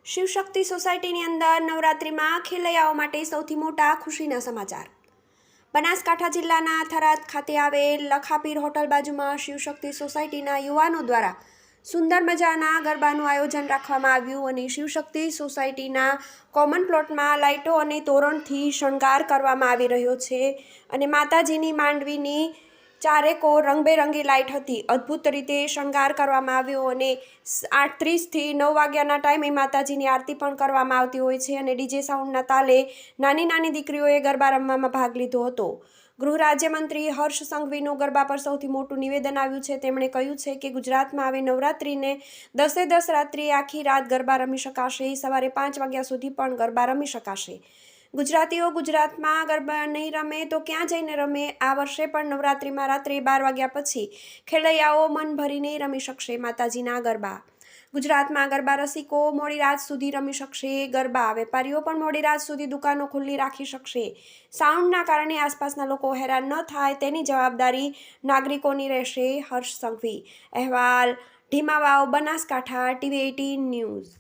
શિવશક્તિ સોસાયટીની અંદર નવરાત્રિમાં ખેલૈયાઓ માટે સૌથી મોટા ખુશીના સમાચાર. બનાસકાંઠા જિલ્લાના થરાદ ખાતે આવેલ લખાપીર હોટલ બાજુમાં શિવશક્તિ સોસાયટીના યુવાનો દ્વારા સુંદર મજાના ગરબાનું આયોજન રાખવામાં આવ્યું અને શિવશક્તિ સોસાયટીના કોમન પ્લોટમાં લાઇટો અને તોરણથી શણગાર કરવામાં આવી રહ્યો છે અને માતાજીની માંડવીની ચારેકો રંગબેરંગી લાઇટ હતી. અદ્ભુત રીતે શણગાર કરવામાં આવ્યો અને 8:30 થી 9 વાગ્યાના ટાઈમે માતાજીની આરતી પણ કરવામાં આવતી હોય છે અને ડીજે સાઉન્ડના તાલે નાની દીકરીઓએ ગરબા રમવામાં ભાગ લીધો હતો. ગૃહ રાજ્યમંત્રી હર્ષ સંઘવીનું ગરબા પર સૌથી મોટું નિવેદન આવ્યું છે. તેમણે કહ્યું છે કે ગુજરાતમાં આવી નવરાત્રિને 10 રાત્રિ આખી રાત ગરબા રમી શકાશે. સવારે 5 વાગ્યા સુધી પણ ગરબા રમી શકાશે. ગુજરાતીઓ ગુજરાતમાં ગરબા નહીં રમે તો ક્યાં જઈને રમે? આ વર્ષે પણ નવરાત્રિમાં રાત્રે 12 વાગ્યા પછી ખેલૈયાઓ મન ભરીને રમી શકશે માતાજીના ગરબા. ગુજરાતમાં ગરબા રસિકો મોડી રાત સુધી રમી શકશે ગરબા. વેપારીઓ પણ મોડી રાત સુધી દુકાનો ખુલ્લી રાખી શકશે. સાઉન્ડના કારણે આસપાસના લોકો હેરાન ન થાય તેની જવાબદારી નાગરિકોની રહેશે. હર્ષ સંઘવી. અહેવાલ ઢીમાવાવ, બનાસકાંઠા, TV18 ન્યૂઝ.